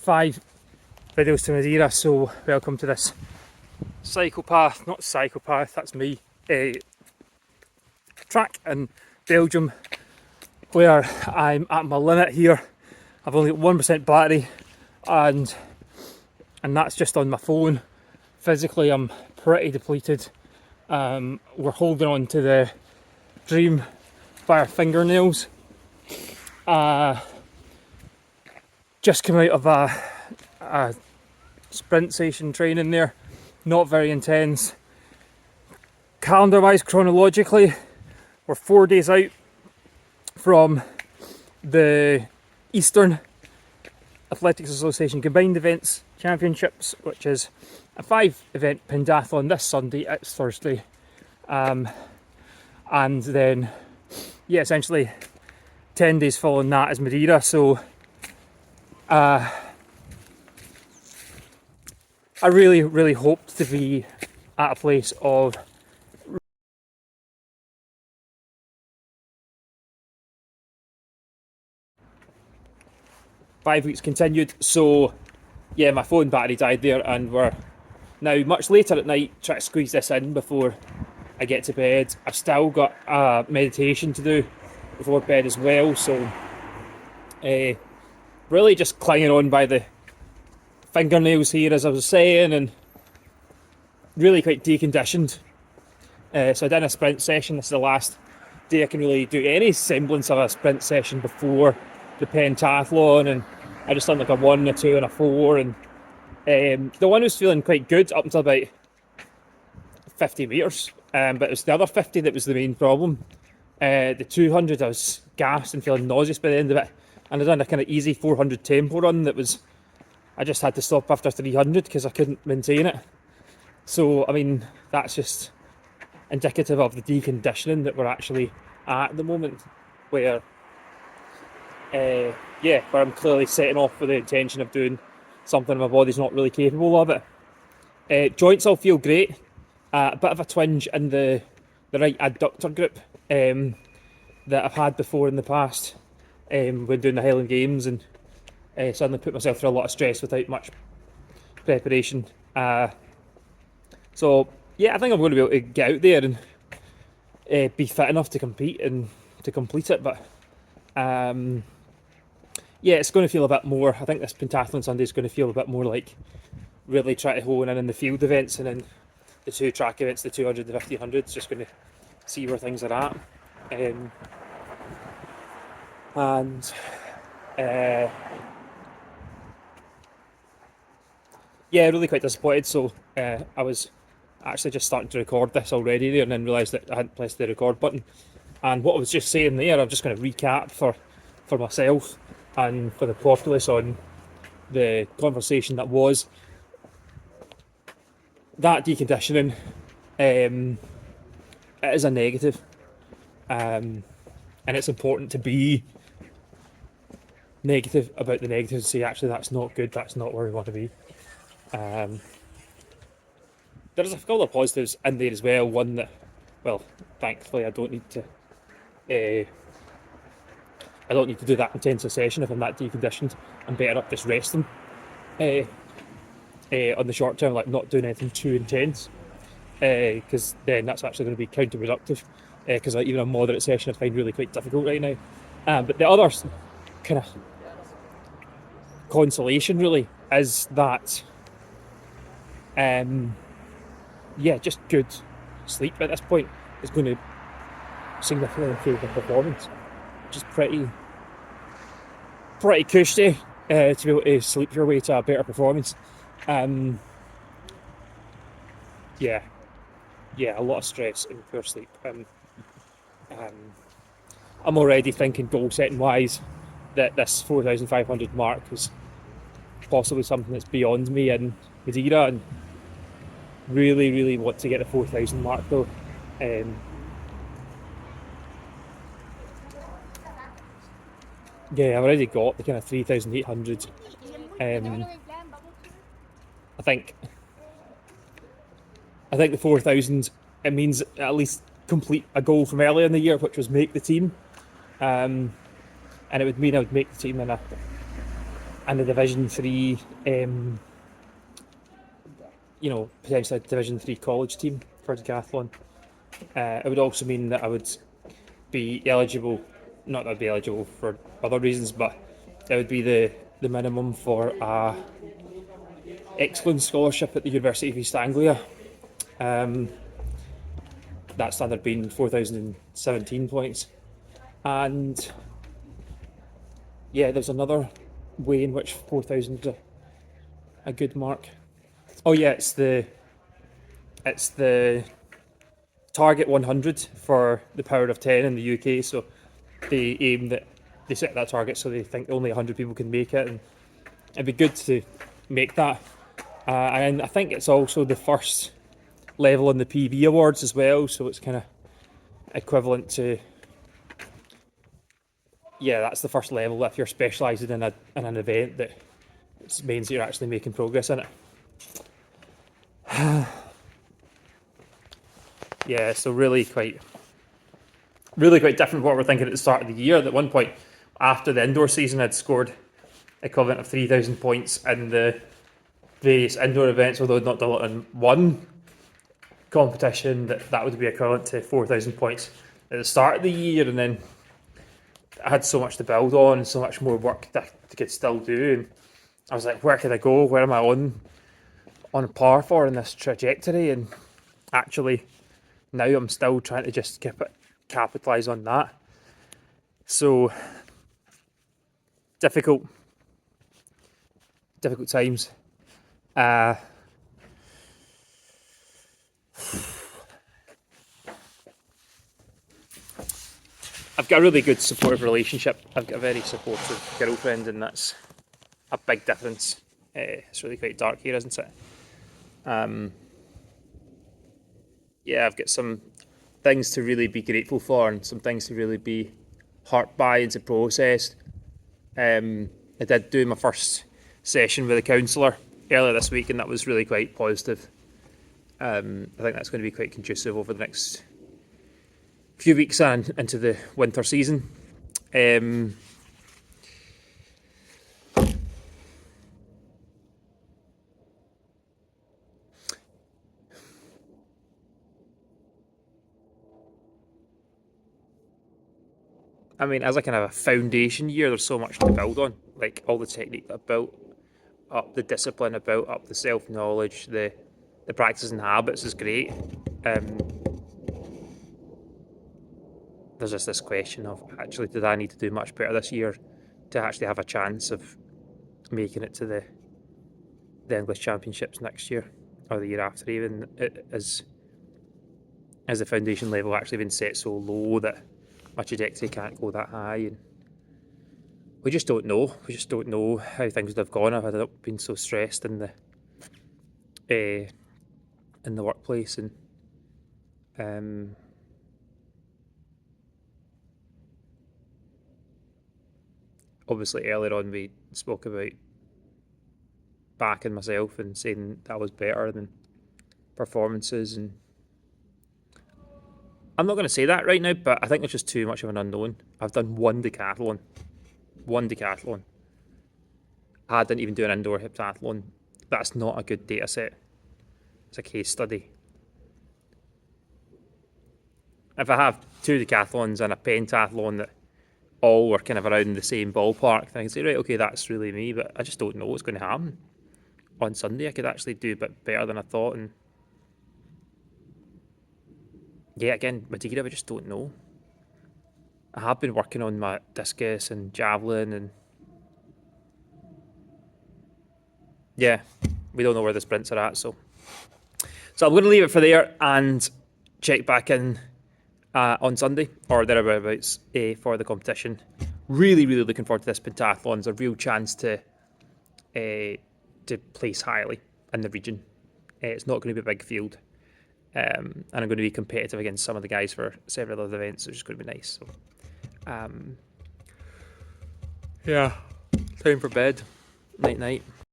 5 videos to Madeira, so welcome to this not psychopath, that's me, track in Belgium, where I'm at my limit here. I've only got 1% battery, and that's just on my phone. Physically I'm pretty depleted. We're holding on to the dream by our fingernails. Just come out of a sprint session training there, not very intense. Calendar wise, chronologically, we're 4 days out from the Eastern Athletics Association Combined Events Championships, which is a 5-event pentathlon this Sunday. It's Thursday, and then essentially 10 days following that is Madeira. So I really hoped to be at a place of five weeks continued. So yeah, my phone battery died there, and we're now much later at night trying to squeeze this in before I get to bed. I've still got a meditation to do before bed as well, so really just clinging on by the fingernails here, as I was saying, and really quite deconditioned. So I did a sprint session. This is the last day I can really do any semblance of a sprint session before the pentathlon, and I just done like a 1, a 2 and a 4, and the one was feeling quite good up until about 50 metres, but it was the other 50 that was the main problem. The 200 I was gassed and feeling nauseous by the end of it, and I done a kind of easy 400 tempo run that was, I just had to stop after 300 because I couldn't maintain it. So I mean, that's just indicative of the deconditioning that we're actually at the moment, where where I'm clearly setting off with the intention of doing something my body's not really capable of it. Joints all feel great. A bit of a twinge in the right adductor grip that I've had before in the past when doing the Highland Games, and suddenly put myself through a lot of stress without much preparation. So yeah, I think I'm going to be able to get out there and be fit enough to compete and to complete it, but yeah, it's going to feel a bit more, I think this pentathlon Sunday is going to feel a bit more like really trying to hone in the field events, and then the 2 track events, the 200 and 1500, just going to see where things are at. Yeah, really quite disappointed. So I was actually just starting to record this already there, and then realised that I hadn't pressed the record button. And what I was just saying there, I'm just going to recap for myself and for the populace on the conversation that was. That deconditioning, it is a negative, and it's important to be negative about the negatives and say, actually, that's not good, that's not where we want to be. There's a couple of positives in there as well. One that, well, thankfully I don't need to do that intense a session if I'm that deconditioned. I'm better up just resting on the short term, like not doing anything too intense, because then that's actually going to be counterproductive, because even a moderate session I find really quite difficult right now. But the other kind of consolation really is that just good sleep at this point is going to significantly improve the performance, which is pretty cushy to be able to sleep your way to a better performance. A lot of stress and poor sleep. I'm already thinking goal setting wise that this 4,500 mark is possibly something that's beyond me in Madeira, and really want to get the 4,000 mark though. I've already got the kind of 3,800. I think the 4,000, it means at least complete a goal from earlier in the year, which was make the team, and it would mean I would make the team in a and a Division 3, potentially a Division 3 college team for decathlon. It would also mean that I would be eligible, not that I'd be eligible for other reasons, but it would be the minimum for a excellence scholarship at the University of East Anglia. That standard being 4,017 points. And yeah, there's another way in which 4,000 is a good mark. Oh yeah, it's the target 100 for the power of 10 in the UK. So they aim that they set that target, so they think only 100 people can make it, and it'd be good to make that. And I think it's also the first level in the PB awards as well, so it's kind of equivalent to, yeah, that's the first level if you're specialising in an event that means you're actually making progress in it. Yeah, so really quite different from what we're thinking at the start of the year. At one point, after the indoor season, I'd scored equivalent of 3,000 points in the various indoor events, although I'd not done it in one competition. That would be equivalent to 4,000 points at the start of the year, and then I had so much to build on and so much more work that I could still do. And I was like, where can I go? Where am I on par for in this trajectory? And actually, now I'm still trying to just capitalise on that. So difficult times. I've got a really good supportive relationship. I've got a very supportive girlfriend, and that's a big difference. It's really quite dark here, isn't it? Yeah, I've got some things to really be grateful for and some things to really be hurt by and to process. I did do my first session with a counsellor earlier this week, and that was really quite positive. I think that's going to be quite conducive over the next few weeks and into the winter season. I mean, as a kind of a foundation year, there's so much to build on. Like all the technique that I've built up, the discipline I built up, the self-knowledge, the practices and habits is great. There's just this question of, actually, did I need to do much better this year to actually have a chance of making it to the English Championships next year or the year after, even as the foundation level actually been set so low that my trajectory can't go that high, and we just don't know. We just don't know how things would have gone if I'd not been so stressed in the workplace. And obviously earlier on we spoke about backing myself and saying that was better than performances, and I'm not going to say that right now, but I think there's just too much of an unknown. I've done one decathlon. I didn't even do an indoor heptathlon. That's not a good data set. It's a case study. If I have two decathlons and a pentathlon that all were kind of around the same ballpark, then I can say, right, okay, that's really me, but I just don't know what's going to happen. On Sunday, I could actually do a bit better than I thought, and yeah, again, Madeira, I just don't know. I have been working on my discus and javelin, and yeah, we don't know where the sprints are at, so I'm going to leave it for there and check back in on Sunday or thereabouts for the competition. Really looking forward to this pentathlon. It's a real chance to place highly in the region. It's not going to be a big field, and I'm going to be competitive against some of the guys for several other events, which is going to be nice. So, yeah, time for bed. Night.